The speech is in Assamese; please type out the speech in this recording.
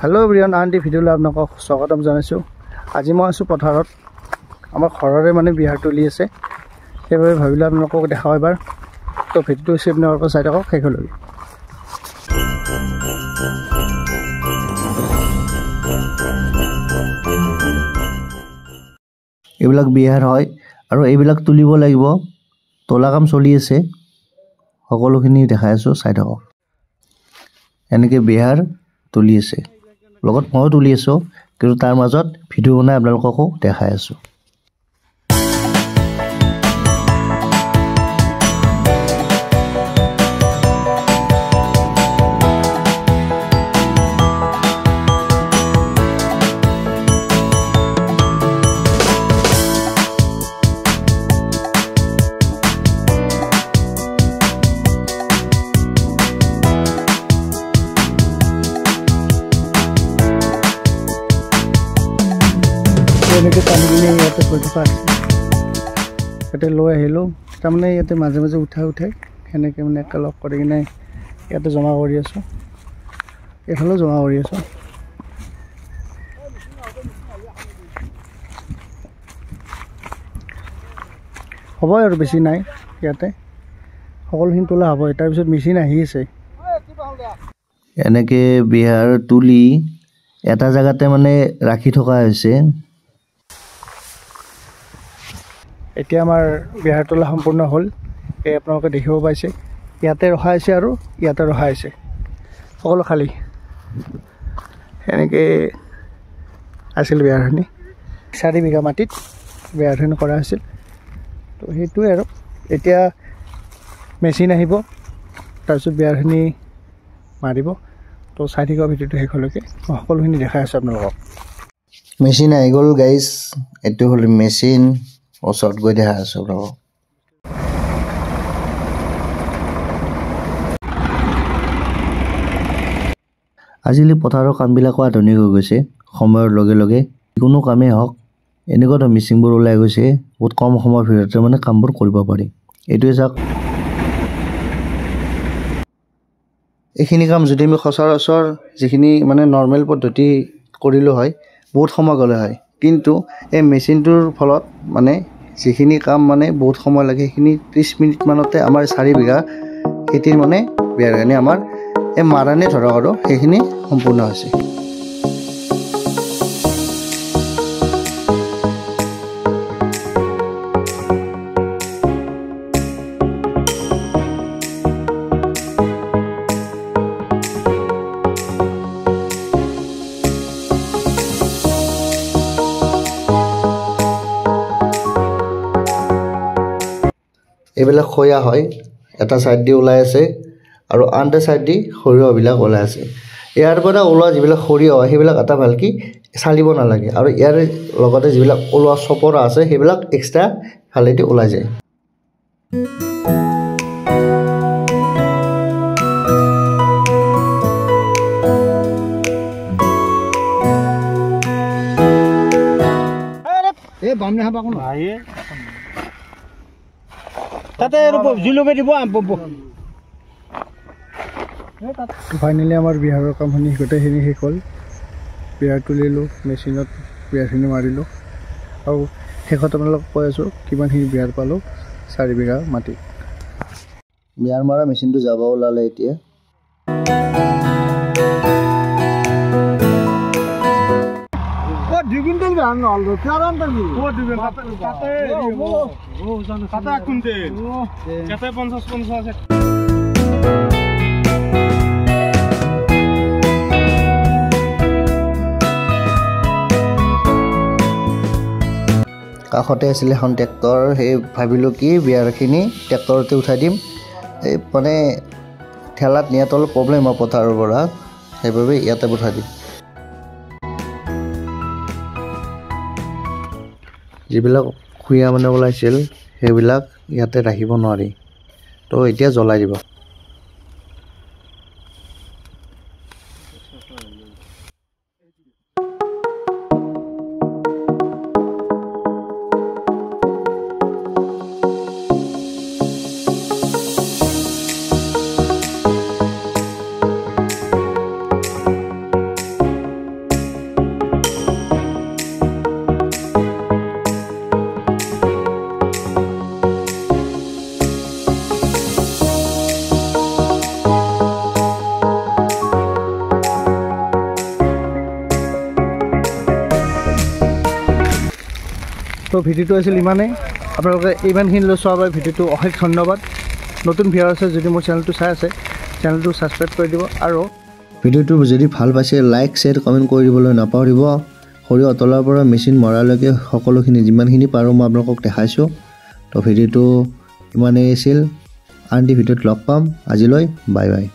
हेलो एवरीवन आंटी भिडिओ आपलोक स्वागतम जानाइছো আজি মই আছো পথাৰত আমাৰ ঘৰৰে মানে বিহাৰ তুলি আছে সেইবাবে ভাবিলো আপোনালোকক দেখাও এবাৰ তো ভিডিওটো সেভ নকৰাকৈ চাই থাকক শেষলৈকে এইবিলাক বিহাৰ হয় আৰু এইবিলাক তুলিব লাগিব তোলা কাম চলি আছে সকলোখিনি দেখাই আছো চাই থাকক এনেকে বিহাৰ তুলি আছে লগত মই তুলি আছো কিন্তু তাৰ মাজত ভিডিও বনাই আপোনালোককো দেখাই আছো এনেকে টানিলে ইয়াতে ফটো আছে ইয়াতে লৈ আহিলো তাৰমানে ইয়াতে মাজে মাজে উঠাই এনেকে মানে একেলগ কৰি কিনে ইয়াতে জমা কৰি আছো এফালে জমা কৰি আছো হ'ব আৰু বেছি নাই ইয়াতে সকলোখিনি তোলা হ'ব তাৰ পিছত মেচিন আহি আছে এনেকে বিহাৰ তুলি এটা জায়গাতে মানে ৰাখি থকা হৈছে এতিয়া আমাৰ বিহাৰ তোলা সম্পূৰ্ণ হ'ল এই আপোনালোকে দেখিব পাইছে ইয়াতে ৰখা আছে আৰু ইয়াতে ৰখা আছে সকলো খালি এনেকে আছিল বিহাৰখিনি 4 বিঘা মাটিত বিহাৰখিনি কৰা আছিল তো সেইটোৱে আৰু এতিয়া মেচিন আহিব তাৰপিছত বিহাৰখিনি মাৰিব তো চাই থাকিব ভিডিওটো শেষলৈকে সকলোখিনি দেখাই আছো আপোনালোকক মেচিন আহি গ'ল গাইজ এইটো হ'ল মেচিন ওচৰত গৈ দেখা আছো আপোনালোকক আজিকালি পথাৰৰ কামবিলাকো আধুনিক হৈ গৈছে সময়ৰ লগে লগে কোনো কামেই হওক এনেকুৱা মেচিনবোৰ ওলাই গৈছে বহুত কম সময়ৰ ভিতৰতে মানে কামবোৰ কৰিব পাৰি এইটোৱে চাওক এইখিনি কাম যদি আমি সচৰাচৰ যিখিনি মানে নৰ্মেল পদ্ধতি কৰিলো হয় বহুত সময় গ'লে হয় কিন্তু এই মেচিনটোৰ ফলত মানে যিখিনি কাম মানে বহুত সময় লাগে সেইখিনি 30 মিনিট মানতে আমাৰ 4 বিঘা খেতিৰ মানে বিহাৰখিনি আমাৰ এই মাৰানে ধৰক আৰু সেইখিনি সম্পূৰ্ণ হৈছে এইবিলাক খয়া হয় এটা সাইড দি ওলাই আছে আৰু আনটা সাইড দি খৰিয়বিলাক ওলাই আছে ইয়াৰ পৰা ওলোৱা যিবিলাক খৰিয় হয় সেইবিলাক এটা ভালকি চালিব নালাগে আৰু ইয়াৰ লগতে যিবিলাক ওলোৱা চপৰা আছে সেইবিলাক এক্সট্ৰা ফালেদি ওলাই যায় এ বামনে হাবা কোন ভাইয়ে তাতে জুলুবে দিব ফাইনেলি আমাৰ বিহাৰৰ কামখিনি গোটেইখিনি শেষ হ'ল বিহাৰ তুলিলোঁ মেচিনত বিহাৰখিনি মাৰিলোঁ আৰু শেষত আপোনালোকক কৈ আছোঁ কিমানখিনি বিহাৰ পালোঁ 4 বিঘা মাটি বিহাৰ মৰা মেচিনটো যাব ওলালে এতিয়া Diguntal kan aldo, karan tadi. Oh, diguntal kata. Oh, sana kata kuntel. Kata 50-50. কাষতে আছিল এখন ট্ৰেক্টৰ হে ভাবিলো কি বিয়াৰখিনি ট্ৰেক্টৰতে উঠাই দিম এই মানে ঠেলাত নিয়াত অলপ প্ৰব্লেম হয় পথাৰৰ পৰা সেইবাবে ইয়াতে উঠাই দিম যিবিলাক খুয়া মানে ওলাইছিল সেইবিলাক ইয়াতে ৰাখিব নোৱাৰি তো এতিয়া জ্বলাই দিব তো ভিডিঅ'টো আছিল ইমানেই আপোনালোকে ইমানখিনিলৈ চোৱাৰ বাবে ভিডিঅ'টো অশেষ ধন্যবাদ নতুন ভিউৱাৰ আছে যদি মোৰ চেনেলটো চাই আছে চেনেলটো ছাবস্ক্ৰাইব কৰি দিব আৰু ভিডিঅ'টো যদি ভাল পাইছে লাইক শ্বেয়াৰ কমেণ্ট কৰি দিবলৈ নাপাহৰিব সৰিয়হ অতলাৰ পৰা মেচিন মৰালৈকে সকলোখিনি যিমানখিনি পাৰোঁ মই আপোনালোকক দেখাইছোঁ তো ভিডিঅ'টো ইমানেই আছিল আনটি ভিডিঅ'ত লগ পাম আজিলৈ বাই বাই